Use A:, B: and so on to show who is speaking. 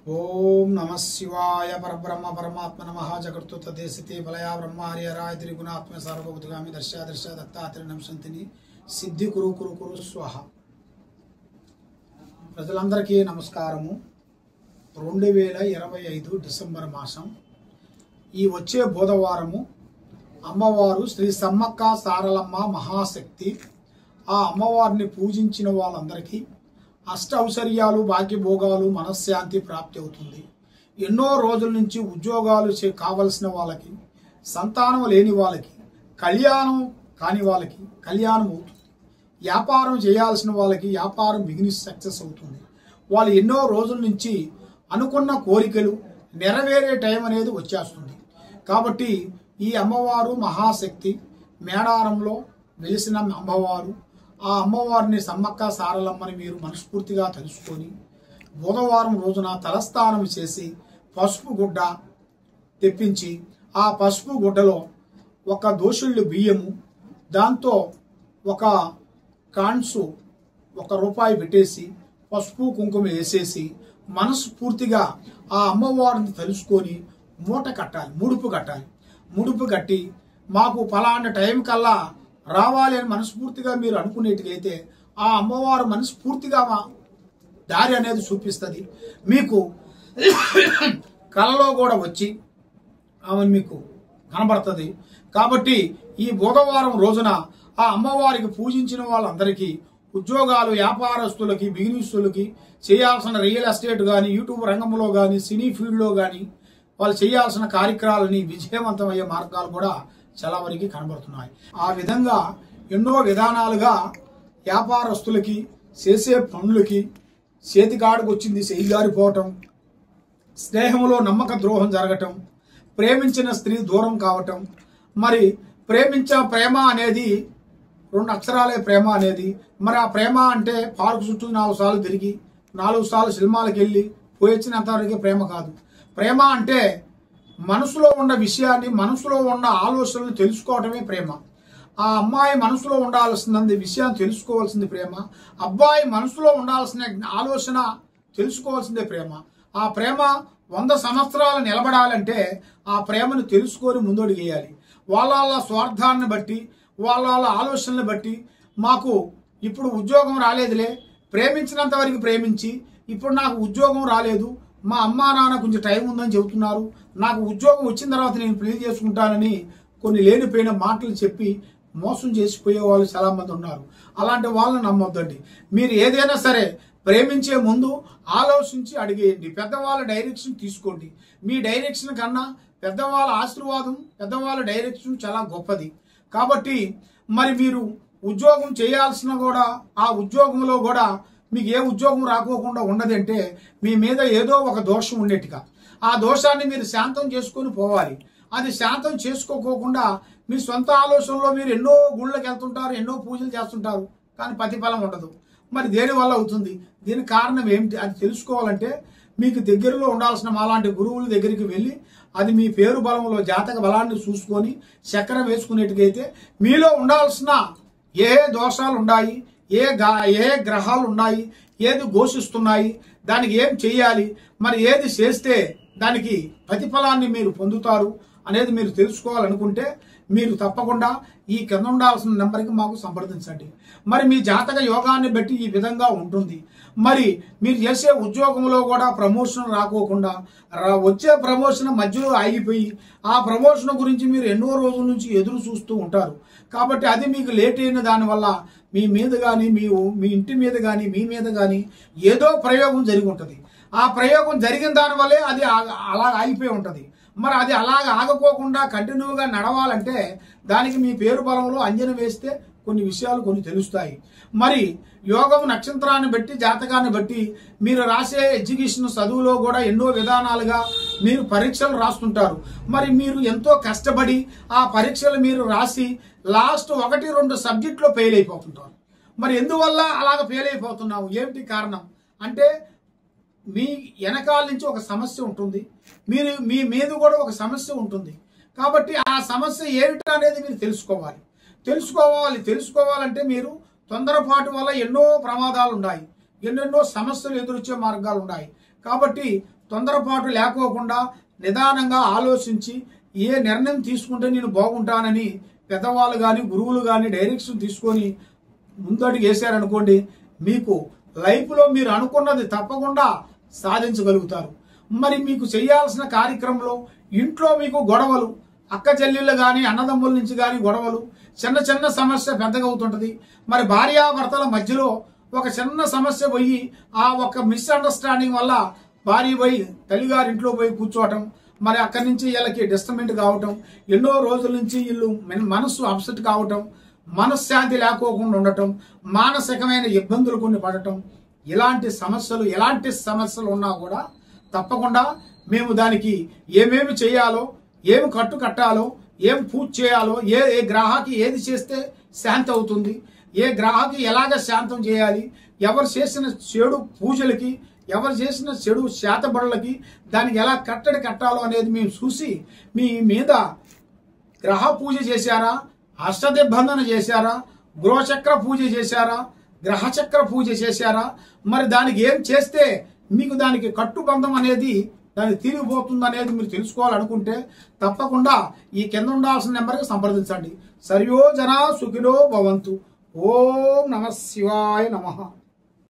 A: ओम नमः शिवाय परब्रह्म परमात्मा नमः जगत्तु तदेशिते बलया ब्रह्मार्य राय त्रिगुणात्म सार्वभौतिगामी दर्शा दर्शा दत्तात्रेय नमसंतिनि सिद्धि कुरु कुरु कुरु स्वाहा। ప్రజలందరికీ నమస్కారము। 2025 డిసెంబర్ మాసం ఈ వచ్చే బుధవారము అమ్మవారు శ్రీ సమ్మక్క సారలమ్మ మహాశక్తి। ఆ అమ్మవారిని పూజించిన వాళ్ళందరికీ అష్టౌశ్వర్యాలు భాగ్యభోగాలు మనశ్శాంతి ప్రాప్తి అవుతుంది। ఎన్నో రోజుల నుంచి ఉద్యోగాలు కావాల్సిన వాళ్ళకి, సంతానం లేని వాళ్ళకి, కళ్యాణం కాని వాళ్ళకి కళ్యాణం అవుతుంది। వ్యాపారం చేయాల్సిన వాళ్ళకి వ్యాపారం బిజినెస్ సక్సెస్ అవుతుంది। వాళ్ళు ఎన్నో రోజుల నుంచి అనుకున్న కోరికలు నెరవేరే టైం అనేది వచ్చేస్తుంది। కాబట్టి ఈ అమ్మవారు మహాశక్తి మేడారంలో వెలిసిన అమ్మవారు। ఆ అమ్మవారిని సమ్మక్క సారలమ్మని మీరు మనస్ఫూర్తిగా తెలుసుకొని బుధవారం రోజున తలస్నానం చేసి పసుపు గుడ్డ తెప్పించి ఆ పసుపు గుడ్డలో ఒక దోషుళ్ళు బియ్యము, దాంతో ఒక కాన్సు ₹1 పెట్టేసి పసుపు కుంకుమ వేసేసి మనస్ఫూర్తిగా ఆ అమ్మవారిని తెలుసుకొని మూట కట్టాలి, ముడుపు కట్టాలి। ముడుపు కట్టి మాకు ఫలానా టైం కల్లా రావాలి అని మనస్ఫూర్తిగా మీరు అనుకునేట్టుగైతే ఆ అమ్మవారు మనస్ఫూర్తిగా దారి అనేది చూపిస్తుంది। మీకు కలలో కూడా వచ్చి ఆమె మీకు కనబడుతుంది। కాబట్టి ఈ బుధవారం రోజున ఆ అమ్మవారికి పూజించిన వాళ్ళందరికీ ఉద్యోగాలు, వ్యాపారస్తులకి, బిజినెస్సులకి, చేయాల్సిన రియల్ ఎస్టేట్ కానీ, యూట్యూబ్ రంగంలో కానీ, సినీ ఫీల్డ్లో కానీ వాళ్ళు చేయాల్సిన కార్యక్రమాలని విజయవంతమయ్యే మార్గాలు కూడా చాలా వరకు కనబడుతున్నాయి। ఆ విధంగా ఎన్నో విధానాలుగా వ్యాపారస్తులకి చేసే పనులకి చేతికాడికి వచ్చింది చేయిగారిపోవటం, స్నేహంలో నమ్మక ద్రోహం జరగటం, ప్రేమించిన స్త్రీ దూరం కావటం, మరి ప్రేమ అనేది 2 అక్షరాలే ప్రేమ అనేది। మరి ఆ ప్రేమ అంటే పార్కు చుట్టూ 4 సార్లు తిరిగి 4 సార్లు సినిమాలకు వెళ్ళి పోయొచ్చినంతవరకే ప్రేమ కాదు। ప్రేమ అంటే మనసులో ఉన్న విషయాన్ని, మనసులో ఉన్న ఆలోచనలు తెలుసుకోవటమే ప్రేమ। ఆ అమ్మాయి మనసులో ఉండాల్సిన విషయాన్ని తెలుసుకోవాల్సింది ప్రేమ, అబ్బాయి మనసులో ఉండాల్సిన ఆలోచన తెలుసుకోవాల్సిందే ప్రేమ। ఆ ప్రేమ 100 సంవత్సరాలు నిలబడాలంటే ఆ ప్రేమను తెలుసుకొని ముందడుగేయాలి। వాళ్ళ స్వార్థాన్ని బట్టి, వాళ్ళ ఆలోచనలు బట్టి మాకు ఇప్పుడు ఉద్యోగం రాలేదులే, ప్రేమించినంత వరకు ప్రేమించి ఇప్పుడు నాకు ఉద్యోగం రాలేదు, మా అమ్మా నాన్న కొంచెం టైం ఉందని చెబుతున్నారు, నాకు ఉద్యోగం వచ్చిన తర్వాత నేను పెళ్లి చేసుకుంటానని కొన్ని లేనిపోయిన మాటలు చెప్పి మోసం చేసిపోయే వాళ్ళు చాలా మంది ఉన్నారు। అలాంటి వాళ్ళని నమ్మొద్దండి। మీరు ఏదైనా సరే ప్రేమించే ముందు ఆలోచించి అడిగేయండి, పెద్దవాళ్ళ డైరెక్షన్ తీసుకోండి। మీ డైరెక్షన్ కన్నా పెద్దవాళ్ళ ఆశీర్వాదం, పెద్దవాళ్ళ డైరెక్షన్ చాలా గొప్పది। కాబట్టి మరి మీరు ఉద్యోగం చేయాల్సిన కూడా ఆ ఉద్యోగంలో కూడా మీకు ఏ ఉద్యోగం రాకోకుండా ఉండదంటే మీ మీద ఏదో ఒక దోషం ఉండేట్టుగా ఆ దోషాన్ని మీరు శాంతం చేసుకొని పోవాలి। అది శాంతం చేసుకోకోకుండా మీ సొంత ఆలోచనలో మీరు ఎన్నో గుళ్ళకి వెళ్తుంటారు, ఎన్నో పూజలు చేస్తుంటారు, కానీ ప్రతిఫలం ఉండదు। మరి దేనివల్ల అవుతుంది? దీనికి కారణం ఏమిటి అది తెలుసుకోవాలంటే మీకు దగ్గరలో ఉండాల్సిన మాలాంటి గురువుల దగ్గరికి వెళ్ళి అది మీ పేరు బలంలో జాతక బలాన్ని చూసుకొని చక్రం వేసుకునేట్టుగైతే మీలో ఉండాల్సిన ఏ దోషాలు ఉన్నాయి, ఏ గ్రహాలు ఉన్నాయి, ఏది ఘోషిస్తున్నాయి, దానికి ఏం చేయాలి, మరి ఏది చేస్తే దానికి ప్రతిఫలాన్ని మీరు పొందుతారు అనేది మీరు తెలుసుకోవాలనుకుంటే మీరు తప్పకుండా ఈ కింద ఉండాల్సిన నెంబర్కి మాకు సంప్రదించండి। మరి మీ జాతక యోగాన్ని బట్టి ఈ విధంగా ఉంటుంది। మరి మీరు చేసే ఉద్యోగంలో కూడా ప్రమోషన్ రాకోకుండా వచ్చే ప్రమోషన్ మధ్యలో ఆగిపోయి ఆ ప్రమోషన్ గురించి మీరు ఎన్నో రోజుల నుంచి ఎదురు చూస్తూ ఉంటారు। కాబట్టి అది మీకు లేట్ అయిన దానివల్ల మీ మీద కానీ, మీ ఇంటి మీద కానీ, మీ మీద కానీ ఏదో ప్రయోగం జరిగి ఉంటుంది। ఆ ప్రయోగం జరిగిన దానివల్లే అది అలా ఆగిపోయి ఉంటుంది। మరి అది అలాగ ఆగకోకుండా కంటిన్యూగా నడవాలంటే దానికి మీ పేరు బలంలో అంజన వేస్తే కొన్ని విషయాలు కొన్ని తెలుస్తాయి। మరి యోగం నక్షత్రాన్ని బట్టి, జాతకాన్ని బట్టి మీరు రాసే ఎడ్యుకేషన్ చదువులో కూడా ఎన్నో విధానాలుగా మీరు పరీక్షలు రాస్తుంటారు। మరి మీరు ఎంతో కష్టపడి ఆ పరీక్షలు మీరు రాసి లాస్ట్ 1-2 సబ్జెక్టులో ఫెయిల్ అయిపోతుంటారు। మరి ఎందువల్ల అలాగ ఫెయిల్ అయిపోతున్నావు, ఏమిటి కారణం అంటే మీ వెనకాల నుంచి ఒక సమస్య ఉంటుంది, మీ మీద కూడా ఒక సమస్య ఉంటుంది। కాబట్టి ఆ సమస్య ఏమిటి అనేది మీరు తెలుసుకోవాలంటే మీరు తొందరపాటు వల్ల ఎన్నో ప్రమాదాలు ఉన్నాయి, ఎన్నెన్నో సమస్యలు ఎదురొచ్చే మార్గాలు ఉన్నాయి। కాబట్టి తొందరపాటు లేకోకుండా నిదానంగా ఆలోచించి ఏ నిర్ణయం తీసుకుంటే నేను బాగుంటానని పెద్దవాళ్ళు కానీ గురువులు కానీ డైరెక్షన్ తీసుకొని ముందడుగు వేశారనుకోండి, మీకు లైఫ్లో మీరు అనుకున్నది తప్పకుండా సాధించగలుగుతారు. మరి మీకు చేయాల్సిన కార్యక్రమంలో ఇంట్లో మీకు గొడవలు, అక్క చెల్లెళ్ళు కానీ అన్నదమ్ముల నుంచి కానీ గొడవలు, చిన్న చిన్న సమస్య పెద్దగా అవుతుంటది. మరి భార్యాభర్తల మధ్యలో ఒక చిన్న సమస్య పోయి ఆ ఒక మిస్అండర్స్టాండింగ్ వల్ల భార్య పోయి తల్లిగారి ఇంట్లో పోయి కూర్చోవటం, మరి అక్కడి నుంచి వీళ్ళకి డిస్టర్బెంట్ కావటం, ఎన్నో రోజుల నుంచి వీళ్ళు మనస్సు అప్సెట్ కావటం, మనశ్శాంతి లేకోకుండా ఉండటం, మానసికమైన ఇబ్బందులు కొన్ని పడటం, ఎలాంటి సమస్యలు ఉన్నా కూడా తప్పకుండా మేము దానికి ఏమేమి చేయాలో, ఏమి కట్టాలో, ఏం పూజ చేయాలో, ఏ గ్రహానికి ఏది చేస్తే శాంతి అవుతుంది, ఏ గ్రహానికి ఎలాగ శాంతం చేయాలి, ఎవరు చేసిన చెడు పూజలకి, ఎవరు చేసిన చెడు శాతబడులకి దానికి ఎలా కట్టాలో అనేది మేము చూసి మీ మీద గ్రహ పూజ చేశారా, అష్టదిబ్బంధన చేశారా, గృహచక్ర పూజ చేశారా, గ్రహచక్ర పూజ చేశారా, మరి దానికి ఏం చేస్తే మీకు దానికి కట్టుబంధం అనేది దానికి తిరిగిపోతుంది అనేది మీరు తెలుసుకోవాలనుకుంటే తప్పకుండా ఈ కింద ఉండాల్సిన నెంబర్కి సంప్రదించండి. సర్వో జనా సుఖినో భవంతు. ఓం నమః శివాయ నమః.